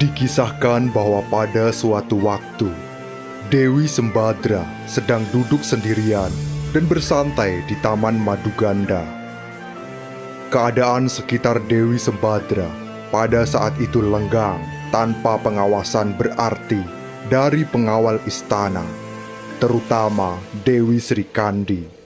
Dikisahkan bahwa pada suatu waktu, Dewi Sembadra sedang duduk sendirian dan bersantai di Taman Maduganda. Keadaan sekitar Dewi Sembadra pada saat itu lenggang tanpa pengawasan berarti dari pengawal istana, terutama Dewi Sri Kandi.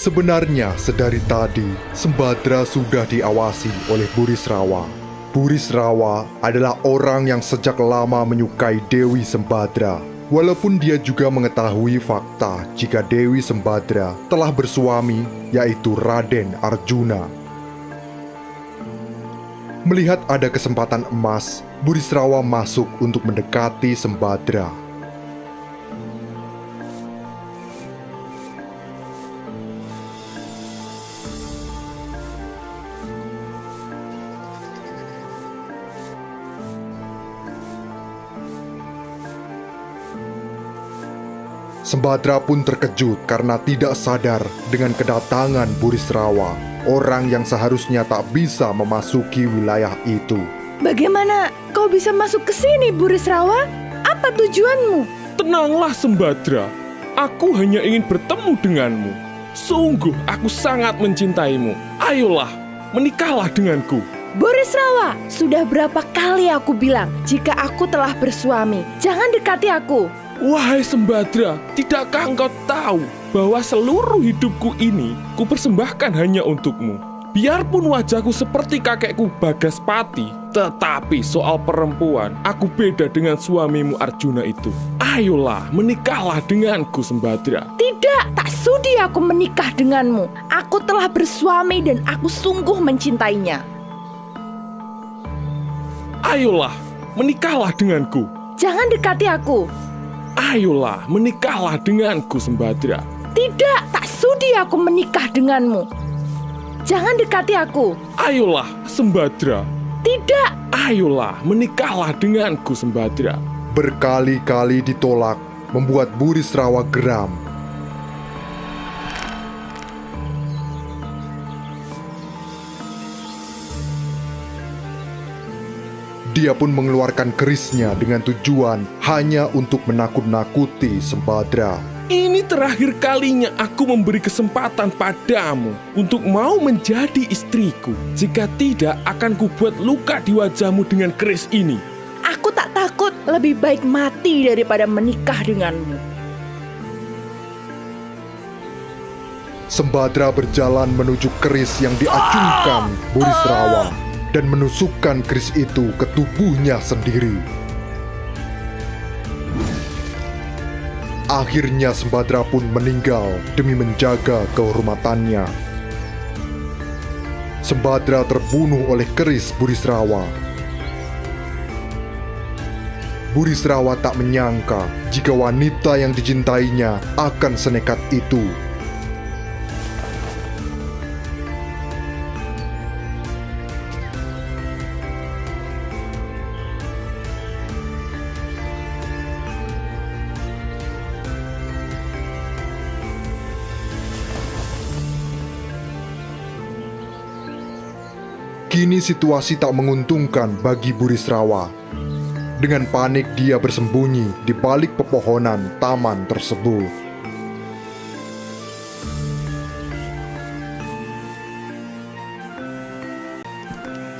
Sebenarnya sedari tadi, Sembadra sudah diawasi oleh Burisrawa. Burisrawa adalah orang yang sejak lama menyukai Dewi Sembadra. Walaupun dia juga mengetahui fakta jika Dewi Sembadra telah bersuami, yaitu Raden Arjuna. Melihat ada kesempatan emas, Burisrawa masuk untuk mendekati Sembadra. Sembadra pun terkejut karena tidak sadar dengan kedatangan Burisrawa, orang yang seharusnya tak bisa memasuki wilayah itu. Bagaimana kau bisa masuk ke sini, Burisrawa? Apa tujuanmu? Tenanglah Sembadra, aku hanya ingin bertemu denganmu. Sungguh aku sangat mencintaimu. Ayolah, menikahlah denganku. Burisrawa, sudah berapa kali aku bilang jika aku telah bersuami, jangan dekati aku. Wahai Sembadra, tidakkah engkau tahu bahwa seluruh hidupku ini kupersembahkan hanya untukmu? Biarpun wajahku seperti kakekku Bagaspati, tetapi soal perempuan, aku beda dengan suamimu Arjuna itu. Ayolah, menikahlah denganku Sembadra. Tidak, tak sudi aku menikah denganmu. Aku telah bersuami dan aku sungguh mencintainya. Ayolah, menikahlah denganku. Jangan dekati aku. Ayolah, menikahlah denganku Sembadra. Tidak, tak sudi aku menikah denganmu. Jangan dekati aku. Ayolah, Sembadra. Tidak. Ayolah, menikahlah denganku Sembadra. Berkali-kali ditolak, membuat Burisrawa geram. Dia pun mengeluarkan kerisnya dengan tujuan hanya untuk menakut-nakuti Sembadra. Ini terakhir kalinya aku memberi kesempatan padamu untuk mau menjadi istriku. Jika tidak, akan kubuat luka di wajahmu dengan keris ini. Aku tak takut, lebih baik mati daripada menikah denganmu. Sembadra berjalan menuju keris yang diacungkan Burisrawa dan menusukkan keris itu ke tubuhnya sendiri. Akhirnya Sembadra pun meninggal demi menjaga kehormatannya. Sembadra terbunuh oleh keris Burisrawa. Burisrawa tak menyangka jika wanita yang dicintainya akan senekat itu. Kini situasi tak menguntungkan bagi Burisrawa. Dengan panik dia bersembunyi di balik pepohonan taman tersebut.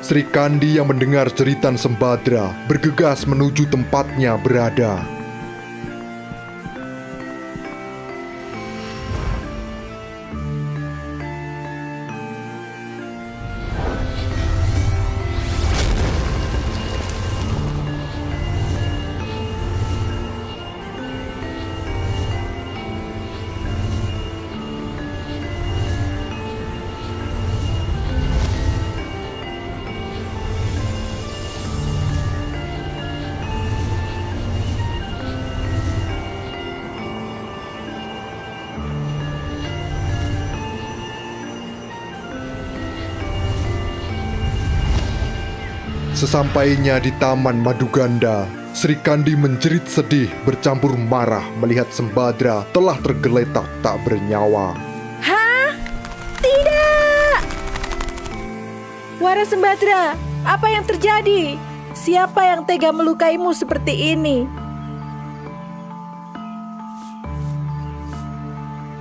Sri Kandi yang mendengar jeritan Sembadra bergegas menuju tempatnya berada. Sesampainya di Taman Maduganda, Sri Kandi menjerit sedih bercampur marah melihat Sembadra telah tergeletak tak bernyawa. Hah? Tidak! Wara Sembadra, apa yang terjadi? Siapa yang tega melukaimu seperti ini?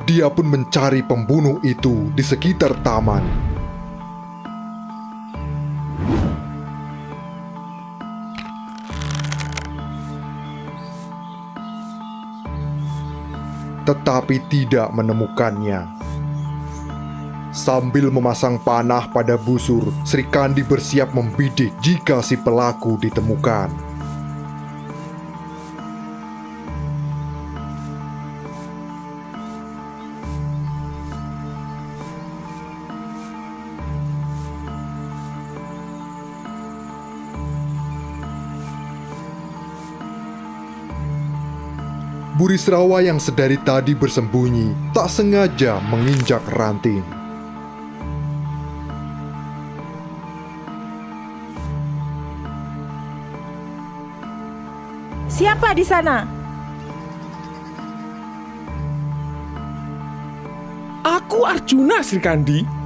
Dia pun mencari pembunuh itu di sekitar taman. Tetapi tidak menemukannya. Sambil memasang panah pada busur, Sri Kandi bersiap membidik jika si pelaku ditemukan. Burisrawa yang sedari tadi bersembunyi tak sengaja menginjak ranting. Siapa di sana? Aku Arjuna, Sri Kandi.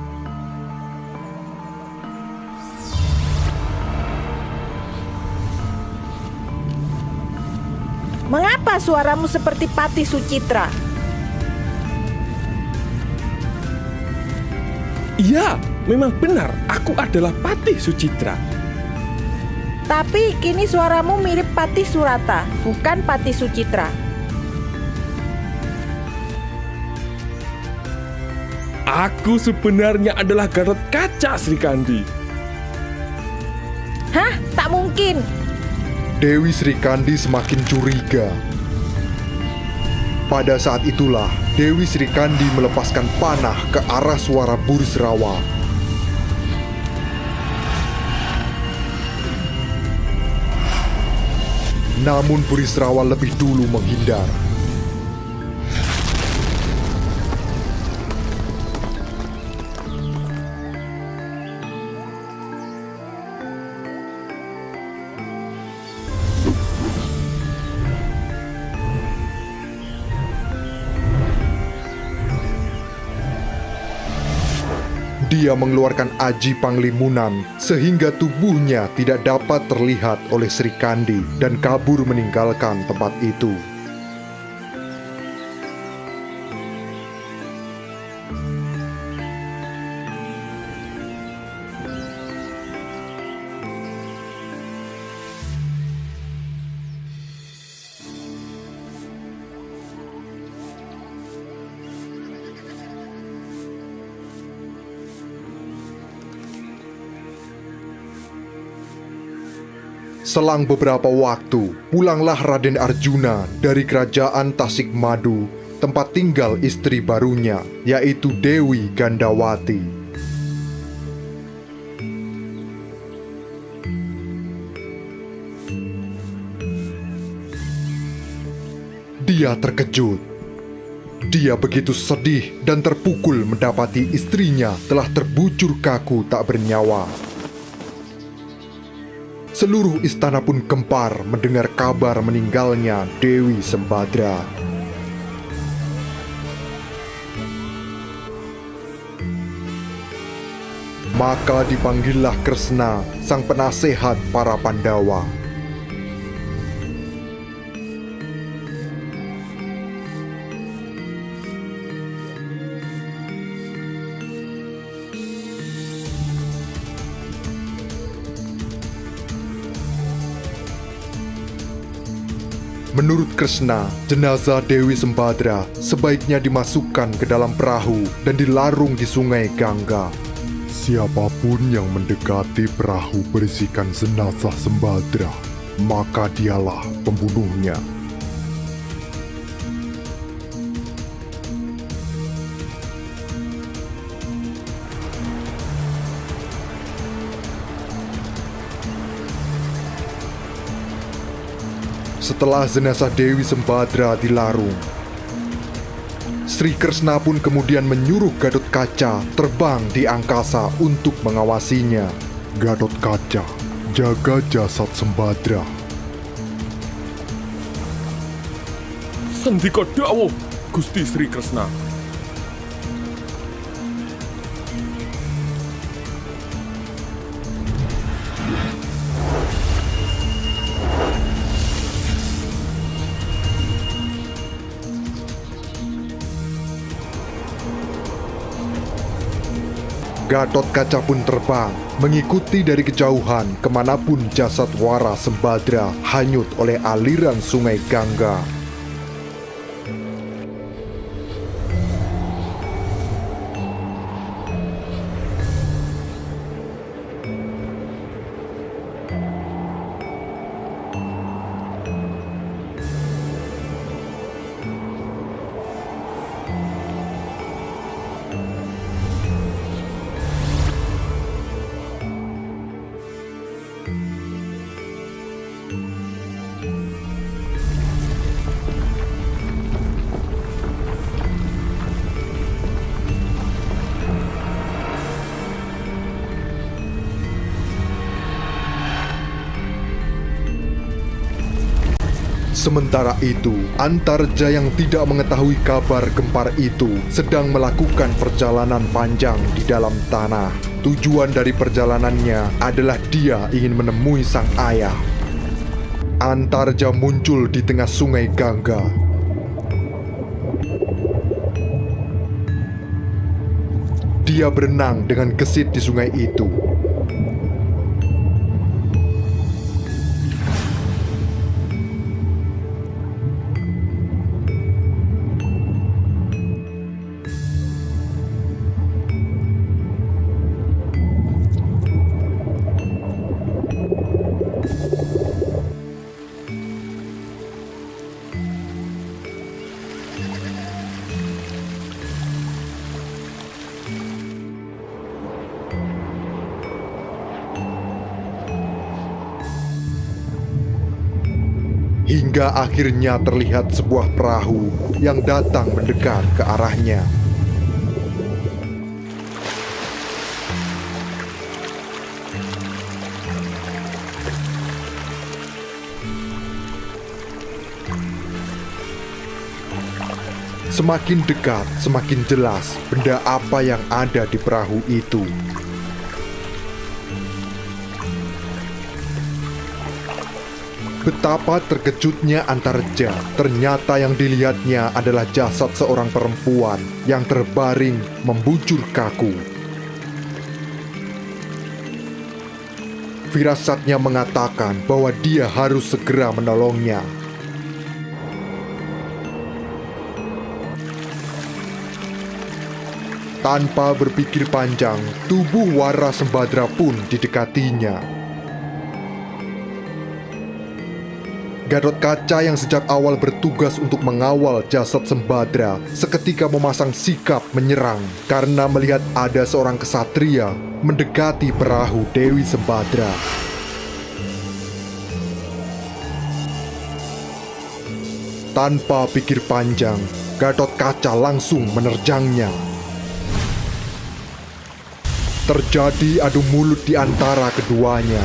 Mengapa suaramu seperti Patih Sucitra? Iya, memang benar, aku adalah Patih Sucitra. Tapi kini suaramu mirip Patih Surata, bukan Patih Sucitra. Aku sebenarnya adalah Gatot Kaca, Sri Kandi. Hah? Tak mungkin. Dewi Sri Kandi semakin curiga. Pada saat itulah Dewi Sri Kandi melepaskan panah ke arah suara Burisrawa. Namun Burisrawa lebih dulu menghindar. Dia mengeluarkan aji panglimunan sehingga tubuhnya tidak dapat terlihat oleh Sri Kandi dan kabur meninggalkan tempat itu. Selang beberapa waktu, pulanglah Raden Arjuna dari kerajaan Tasikmadu, tempat tinggal istri barunya, yaitu Dewi Gandawati. Dia terkejut. Dia begitu sedih dan terpukul mendapati istrinya telah terbujur kaku tak bernyawa. Seluruh istana pun gempar mendengar kabar meninggalnya Dewi Sembadra. Maka dipanggillah Kresna, sang penasehat para Pandawa. Menurut Kresna, jenazah Dewi Sembadra sebaiknya dimasukkan ke dalam perahu dan dilarung di sungai Gangga. Siapapun yang mendekati perahu berisikan jenazah Sembadra, maka dialah pembunuhnya. Setelah jenazah Dewi Sembadra dilarung, Sri Kresna pun kemudian menyuruh Gatot Kaca terbang di angkasa untuk mengawasinya. Gatot Kaca, menjaga jasad Sembadra. Sendika dawuh, Gusti Sri Kresna. Gatotkaca pun terbang, mengikuti dari kejauhan kemanapun jasad Wara Sembadra hanyut oleh aliran sungai Gangga. Sementara itu, Antarja yang tidak mengetahui kabar gempar itu sedang melakukan perjalanan panjang di dalam tanah. Tujuan dari perjalanannya adalah dia ingin menemui sang ayah. Antarja muncul di tengah sungai Gangga. Dia berenang dengan gesit di sungai itu. Hingga akhirnya terlihat sebuah perahu yang datang mendekat ke arahnya. Semakin dekat, semakin jelas benda apa yang ada di perahu itu. Betapa terkejutnya Antarja. Ternyata yang dilihatnya adalah jasad seorang perempuan yang terbaring membujur kaku. Firasatnya mengatakan bahwa dia harus segera menolongnya. Tanpa berpikir panjang, tubuh Wara Sembadra pun didekatinya. Gatotkaca yang sejak awal bertugas untuk mengawal jasad Sembadra seketika memasang sikap menyerang karena melihat ada seorang kesatria mendekati perahu Dewi Sembadra. Tanpa pikir panjang, Gatotkaca langsung menerjangnya. Terjadi adu mulut di antara keduanya.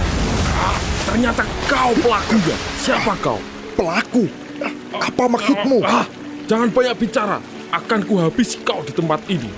Ternyata kau pelakunya. Siapa kau? Pelaku? Apa maksudmu? Jangan banyak bicara. Akan kuhabisi kau di tempat ini.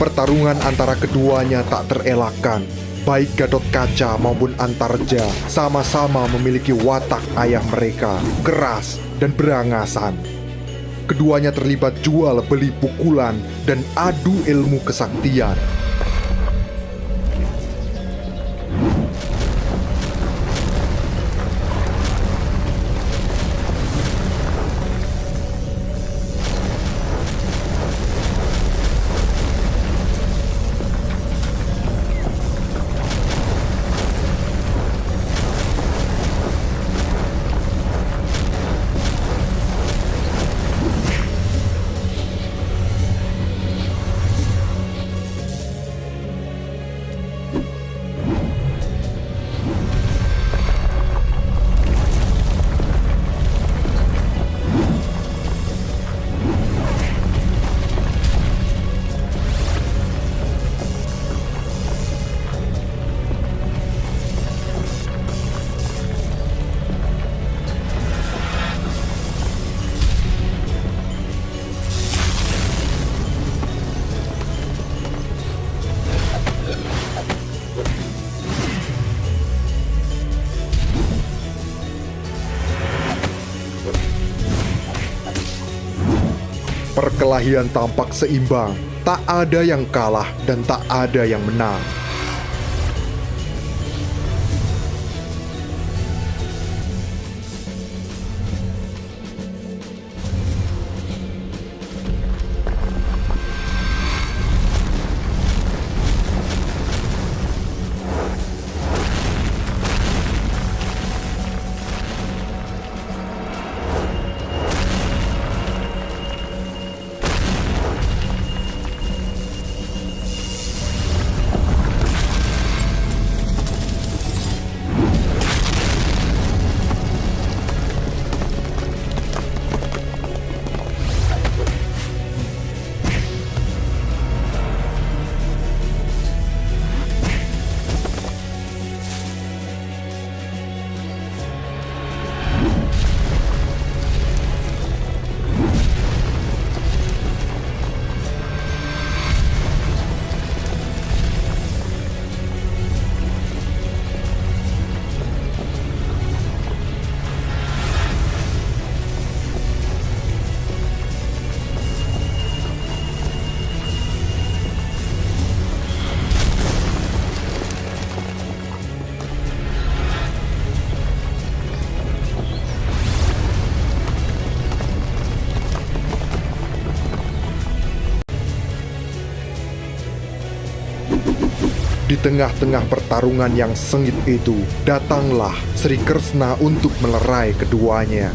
Pertarungan antara keduanya tak terelakkan. Baik Gatotkaca maupun Antarja sama-sama memiliki watak ayah mereka, keras dan berangasan. Keduanya terlibat jual beli pukulan dan adu ilmu kesaktian. Perkelahian tampak seimbang, tak ada yang kalah dan tak ada yang menang. Di tengah-tengah pertarungan yang sengit itu, datanglah Sri Kresna untuk melerai keduanya.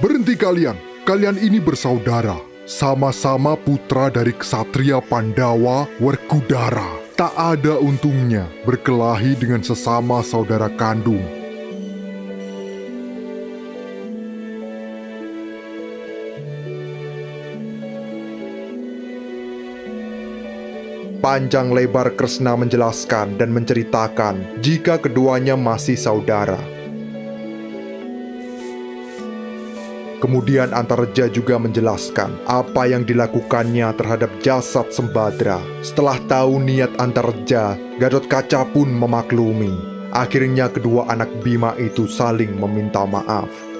Berhenti kalian, kalian ini bersaudara. Sama-sama putra dari ksatria Pandawa Werkudara. Tak ada untungnya berkelahi dengan sesama saudara kandung. Panjang lebar Kresna menjelaskan dan menceritakan jika keduanya masih saudara. Kemudian Antareja juga menjelaskan apa yang dilakukannya terhadap jasad Sembadra. Setelah tahu niat Antareja, Gatotkaca pun memaklumi. Akhirnya kedua anak Bima itu saling meminta maaf.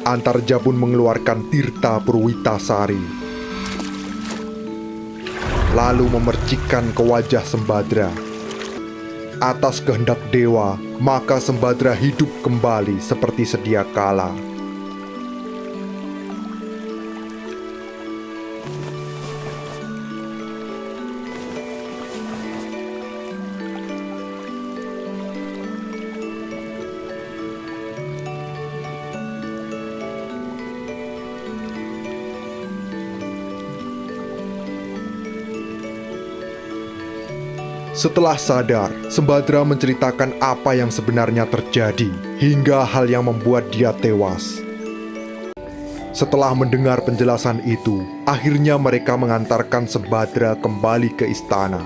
Antareja pun mengeluarkan Tirta Purwitasari, lalu memercikkan ke wajah Sembadra. Atas kehendak dewa, maka Sembadra hidup kembali seperti sedia kala. Setelah sadar, Sembadra menceritakan apa yang sebenarnya terjadi, hingga hal yang membuat dia tewas. Setelah mendengar penjelasan itu, akhirnya mereka mengantarkan Sembadra kembali ke istana.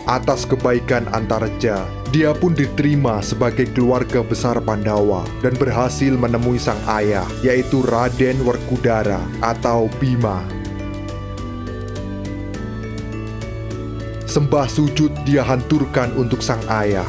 Atas kebaikan Antareja, dia pun diterima sebagai keluarga besar Pandawa dan berhasil menemui sang ayah, yaitu Raden Werkudara atau Bima. Sembah sujud dia hancurkan untuk sang ayah.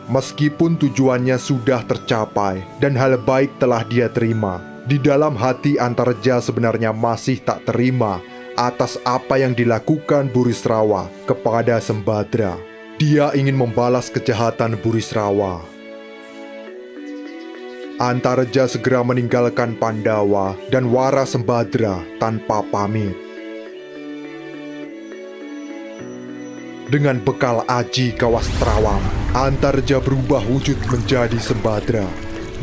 Meskipun tujuannya sudah tercapai dan hal baik telah dia terima, di dalam hati Antareja sebenarnya masih tak terima atas apa yang dilakukan Burisrawa kepada Sembadra. Dia ingin membalas kejahatan Burisrawa. Antareja segera meninggalkan Pandawa dan Wara Sembadra tanpa pamit. Dengan bekal aji Kawastrawam, Antareja berubah wujud menjadi Sembadra.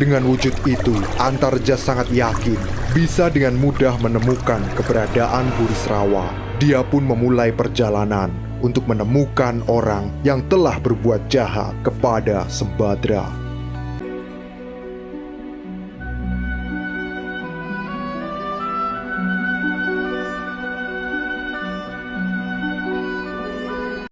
Dengan wujud itu, Antareja sangat yakin bisa dengan mudah menemukan keberadaan Burisrawa. Dia pun memulai perjalanan untuk menemukan orang yang telah berbuat jahat kepada Sembadra.